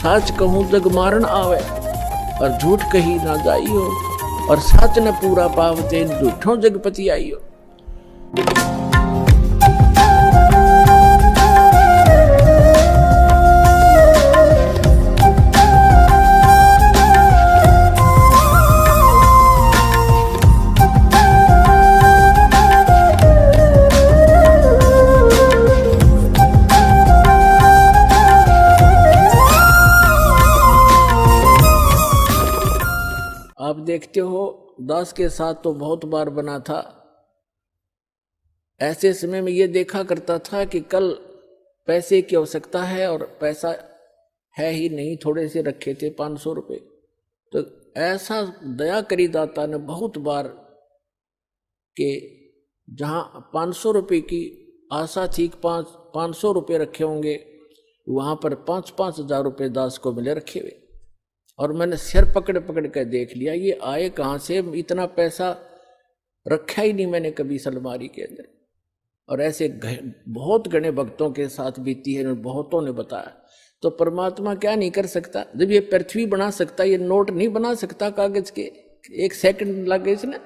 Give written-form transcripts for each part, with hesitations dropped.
साच कहूँ जग मारण आवे, और झूठ कही ना जाइयो, और साच न पूरा पावते झूठों जगपति आइयो। आप देखते हो दास के साथ तो बहुत बार बना था। ऐसे समय में ये देखा करता था कि कल पैसे की आवश्यकता है और पैसा है ही नहीं, थोड़े से रखे थे 500 रुपये। तो ऐसा दया करी दाता ने बहुत बार कि जहाँ 500 रुपये की आशा थी, 500 रुपये रखे होंगे, वहाँ पर 5-5 हजार रुपये दास को मिले रखे हुए। और मैंने सिर पकड़ पकड़ कर देख लिया ये आए कहाँ से, इतना पैसा रखा ही नहीं मैंने कभी अलमारी के अंदर। और ऐसे बहुत घने भक्तों के साथ बीती है, बहुतों ने बताया। तो परमात्मा क्या नहीं कर सकता? जब ये पृथ्वी बना सकता, ये नोट नहीं बना सकता कागज के, 1 सेकंड लगे इसने,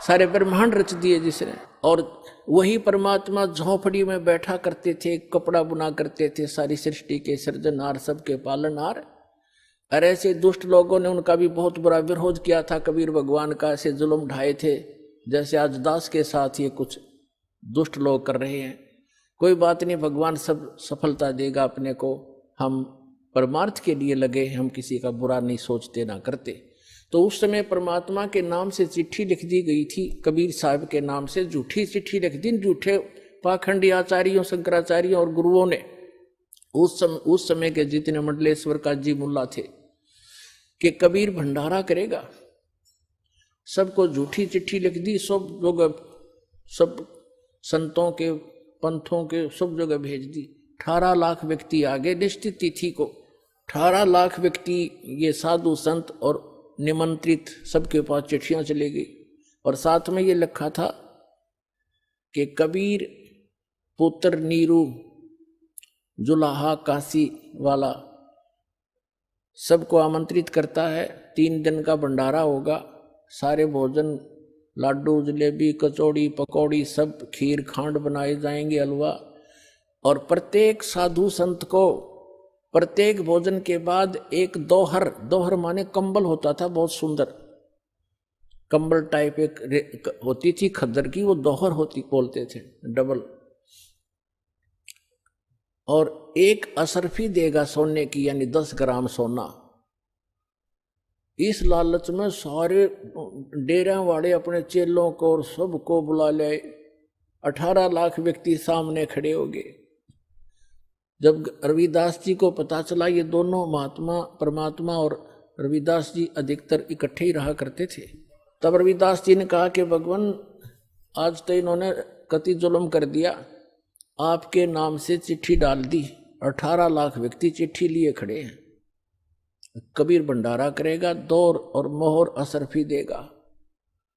सारे ब्रह्मांड रच दिए जिसने। और वही परमात्मा झोपड़ी में बैठा करते थे, कपड़ा बुना करते थे, सारी सृष्टि के सृजनहार, सबके पालनहार। और ऐसे दुष्ट लोगों ने उनका भी बहुत बुरा विरोध किया था, कबीर भगवान का ऐसे जुल्म ढाए थे जैसे आज दास के साथ ये कुछ दुष्ट लोग कर रहे हैं। कोई बात नहीं, भगवान सब सफलता देगा अपने को। हम परमार्थ के लिए लगे, हम किसी का बुरा नहीं सोचते ना करते। तो उस समय परमात्मा के नाम से चिट्ठी लिख दी गई थी, कबीर साहब के नाम से झूठी चिट्ठी लिख दी, झूठे पाखंडी आचार्यों, शंकराचार्यों और गुरुओं ने। उस समय के जितने मंडलेश्वर काजी मुल्ला थे कि कबीर भंडारा करेगा, सबको झूठी चिट्ठी लिख दी। सब जगह, सब संतों के, पंथों के सब जगह भेज दी। 18 लाख व्यक्ति आगे निश्चित तिथि को, 18 लाख व्यक्ति, ये साधु संत और निमंत्रित, सबके पास चिट्ठियां चली गई। और साथ में ये लिखा था कि कबीर पुत्र नीरू जुलाहा काशी वाला सबको आमंत्रित करता है। 3 दिन का भंडारा होगा, सारे भोजन, लाडू, जलेबी, कचौड़ी, पकौड़ी, सब खीर खांड बनाए जाएंगे, हलवा। और प्रत्येक साधु संत को प्रत्येक भोजन के बाद एक दोहर माने कंबल होता था, बहुत सुंदर कंबल टाइप एक होती थी खद्दर की, वो दोहर होती बोलते थे, डबल। और एक असरफी देगा सोने की, यानी 10 ग्राम सोना। इस लालच में सारे डेरा वाले अपने चेलों को और सबको बुला ले। 18 लाख व्यक्ति सामने खड़े हो गए। जब रविदास जी को पता चला, ये दोनों महात्मा, परमात्मा और रविदास जी अधिकतर इकट्ठे ही रहा करते थे, तब रविदास जी ने कहा कि भगवान आज तो इन्होंने कति जुल्म कर दिया, आपके नाम से चिट्ठी डाल दी, 18 लाख व्यक्ति चिट्ठी लिए खड़े हैं। कबीर भंडारा करेगा, दौर और मोहर असरफी देगा,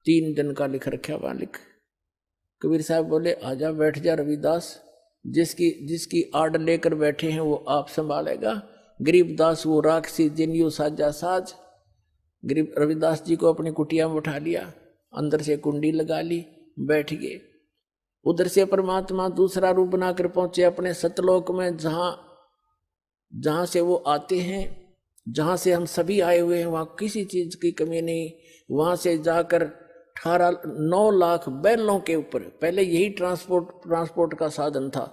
3 दिन का लिख रखा मालिक। कबीर साहब बोले आजा बैठ जा रविदास, जिसकी आड़ लेकर बैठे हैं वो आप संभालेगा। गरीबदास वो राक्षसी जिन्यू साजा साज। गरीब रविदास जी को अपनी कुटिया में उठा लिया, अंदर से कुंडी लगा ली, बैठ गए। उधर से परमात्मा दूसरा रूप बनाकर पहुंचे अपने सतलोक में, जहां से वो आते हैं, जहां से हम सभी आए हुए हैं, वहां किसी चीज की कमी नहीं। वहां से जाकर 9 लाख बैलों के ऊपर, पहले यही ट्रांसपोर्ट का साधन था,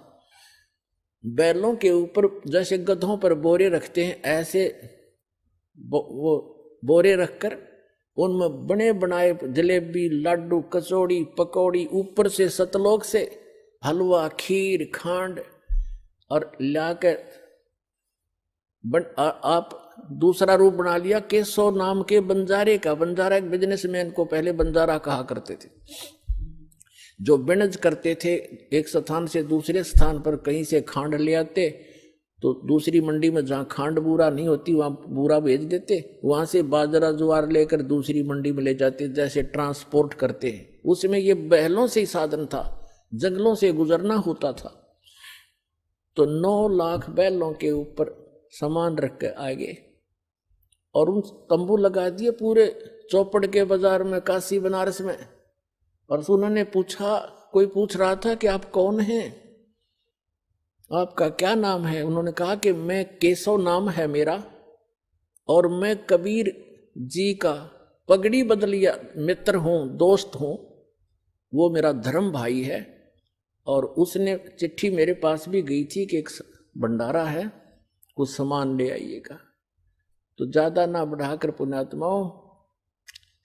बैलों के ऊपर जैसे गधों पर बोरे रखते हैं, ऐसे वो बोरे रखकर उनमें बने बनाए जलेबी, लाडू, कचौड़ी, पकौड़ी, ऊपर से सतलोक से हलवा, खीर, खांड और लाकर आप दूसरा रूप बना लिया केशव नाम के बंजारे का। बंजारा एक बिजनेसमैन को पहले बंजारा कहा करते थे, जो बिनज करते थे, एक स्थान से दूसरे स्थान पर कहीं से खांड ले आते, तो दूसरी मंडी में जहाँ खांड बूरा नहीं होती वहाँ बूरा भेज देते, वहाँ से बाजरा ज्वार लेकर दूसरी मंडी में ले जाते, जैसे ट्रांसपोर्ट करते हैं। उसमें ये बैलों से ही साधन था, जंगलों से गुजरना होता था। तो 9 लाख बैलों के ऊपर सामान रख के आ गए और उन तंबू लगा दिए पूरे चौपड़ के बाजार में, काशी बनारस में। और उन्होंने पूछा, कोई पूछ रहा था कि आप कौन हैं, आपका क्या नाम है। उन्होंने कहा कि मैं केशव नाम है मेरा और मैं कबीर जी का पगड़ी बदलिया मित्र हूँ, दोस्त हूँ, वो मेरा धर्म भाई है। और उसने चिट्ठी मेरे पास भी गई थी कि एक भंडारा है, कुछ सामान ले आइएगा। तो ज़्यादा ना बढ़ाकर पुण्यात्माओं,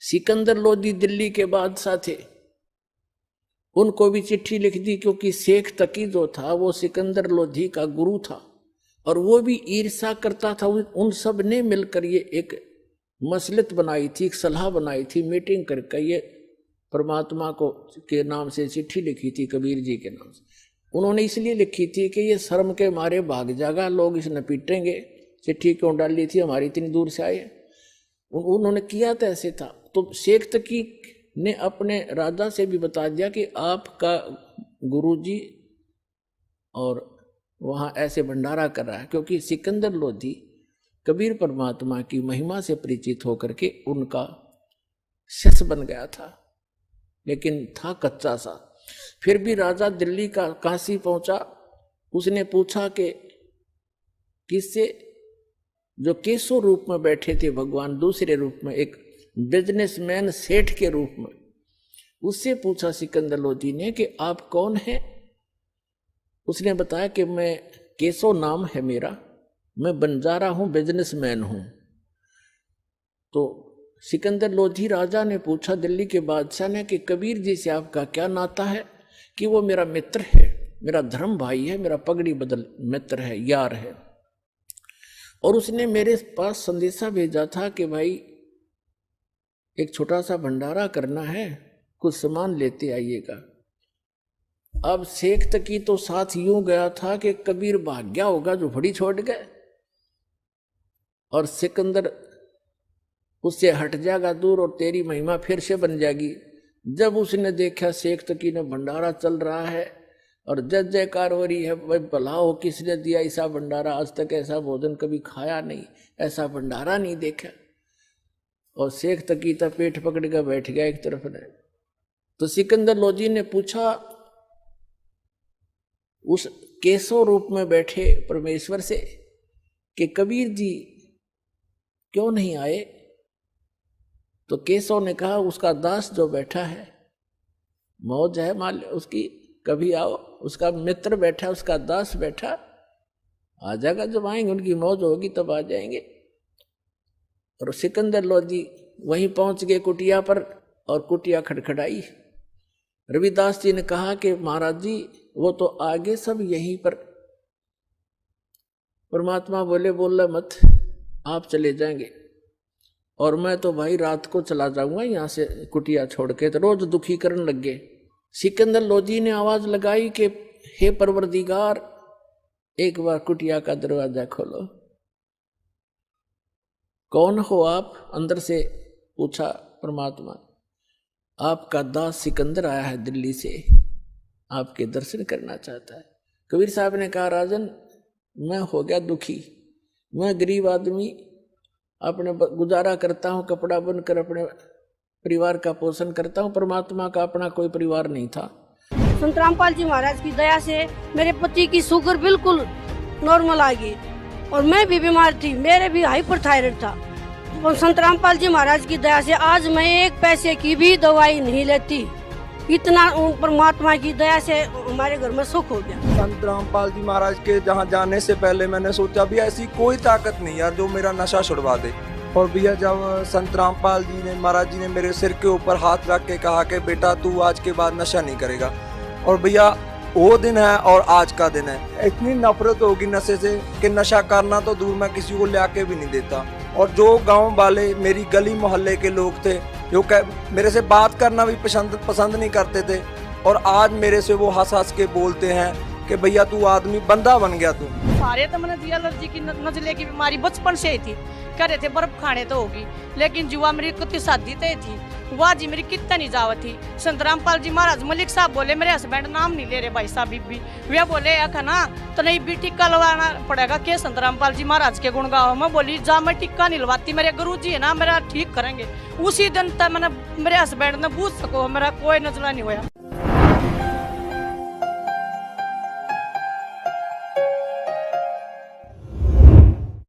सिकंदर लोधी दिल्ली के बादशाह थे, उनको भी चिट्ठी लिख दी, क्योंकि शेख तकी जो था वो सिकंदर लोधी का गुरु था और वो भी ईर्ष्या करता था। उन सब ने मिलकर ये एक मसलत बनाई थी, एक सलाह बनाई थी, मीटिंग करके ये परमात्मा को के नाम से चिट्ठी लिखी थी, कबीर जी के नाम से। उन्होंने इसलिए लिखी थी कि ये शर्म के मारे भाग जाएगा, लोग इसे पीटेंगे, चिट्ठी क्यों डाली थी, हमारी इतनी दूर से आए। उन्होंने किया तो ऐसे था। तो शेख तकी ने अपने राजा से भी बता दिया कि आपका गुरुजी और वहाँ ऐसे भंडारा कर रहा है, क्योंकि सिकंदर लोधी कबीर परमात्मा की महिमा से परिचित होकर के उनका शिष्य बन गया था, लेकिन था कच्चा सा। फिर भी राजा दिल्ली का काशी पहुंचा, उसने पूछा कि किससे, जो केशव रूप में बैठे थे भगवान, दूसरे रूप में एक बिजनेसमैन सेठ के रूप में, उससे पूछा सिकंदर लोधी ने कि आप कौन हैं। उसने बताया कि मैं केशव नाम है मेरा, मैं बंजारा हूं, बिजनेसमैन हूं। तो सिकंदर लोधी राजा ने पूछा दिल्ली के बादशाह ने कि कबीर जी से आपका क्या नाता है। कि वो मेरा मित्र है, मेरा धर्म भाई है, मेरा पगड़ी बदल मित्र है, यार है। और उसने मेरे पास संदेशा भेजा था कि भाई एक छोटा सा भंडारा करना है, कुछ सामान लेते आइएगा। अब शेख तकी तो साथ यूं गया था कि कबीर भाग गया होगा, जो भड़ी छोड़ गए, और सिकंदर उससे हट जाएगा दूर और तेरी महिमा फिर से बन जाएगी। जब उसने देखा शेख तकी ने भंडारा चल रहा है और जय जयकार हो रही है, भाई भला हो किसने दिया ऐसा भंडारा, आज तक ऐसा भोजन कभी खाया नहीं, ऐसा भंडारा नहीं देखा। और शेख तकी तो पेट पकड़ कर बैठ गया एक तरफ ने। तो सिकंदर लोधी ने पूछा उस केशव रूप में बैठे परमेश्वर से कि कबीर जी क्यों नहीं आए। तो केशव ने कहा उसका दास जो बैठा है, मौज है मान उसकी, कभी आओ, उसका मित्र बैठा, उसका दास बैठा, आ जाएगा, जब आएंगे उनकी मौज होगी तब आ जाएंगे। और सिकंदर लोधी वहीं पहुंच गए कुटिया पर, और कुटिया खड़खड़ाई। रविदास जी ने कहा कि महाराज जी वो तो आगे सब यहीं पर। परमात्मा बोले बोला मत, आप चले जाएंगे और मैं तो भाई रात को चला जाऊंगा यहाँ से कुटिया छोड़ के। तो रोज दुखी करने लग गए। सिकंदर लोधी ने आवाज लगाई कि हे परवरदिगार, एक बार कुटिया का दरवाजा खोलो। कौन हो आप? अंदर से पूछा परमात्मा। आपका दास सिकंदर आया है दिल्ली से, आपके दर्शन करना चाहता है। कबीर साहब ने कहा राजन, मैं हो गया दुखी, मैं गरीब आदमी, अपने गुजारा करता हूँ, कपड़ा बनकर अपने परिवार का पोषण करता हूँ। परमात्मा का अपना कोई परिवार नहीं था। संत रामपाल जी महाराज की दया से मेरे पति की शुगर बिल्कुल नॉर्मल आ गई और मैं भी बीमार थी, मेरे भी हाइपरथायराइड था। और संत रामपाल जी महाराज की दया से आज मैं एक पैसे की भी दवाई नहीं लेती। इतना परमात्मा की दया से हमारे घर में सुख हो गया। संत रामपाल जी महाराज के जहाँ जाने से पहले मैंने सोचा भी ऐसी कोई ताकत नहीं यार जो मेरा नशा छुड़वा दे। और भैया जब संत रामपाल जी ने, महाराज जी ने मेरे सिर के ऊपर हाथ रख के कहा कि बेटा तू आज के बाद नशा नहीं करेगा, और भैया वो दिन है और आज का दिन है। इतनी नफरत होगी नशे से कि नशा करना तो दूर, मैं किसी को ले भी नहीं देता। और जो गांव वाले, मेरी गली मोहल्ले के लोग थे जो मेरे से बात करना भी पसंद नहीं करते थे, और आज मेरे से वो हंस हंस के बोलते हैं कि भैया तू आदमी बंदा बन गया। तू हमारे तो मैंने एलर्जी की नजले की बीमारी बचपन से ही थी, कह रहे थे बर्फ खाने तो होगी, लेकिन जुआ मेरी कुत्ती शादी तय थी, वाह जी मेरी कितना नहीं जावत थी। संत रामपाल जी महाराज मलिक साहब बोले, मेरे हस्बैंड नाम नहीं ले रहे भाई साहब बीबी, वे बोले ना तो नहीं भी टिक्का लगवाना पड़ेगा के संत रामपाल जी महाराज के गुण गाओ। मैं बोली जा मैं टिक्का नहीं लगवाती, मेरे गुरु जी है ना मेरा ठीक करेंगे। उसी दिन तक मैंने मेरे हस्बैंड ने पूछ सको मेरा कोई नजला नहीं हुआ।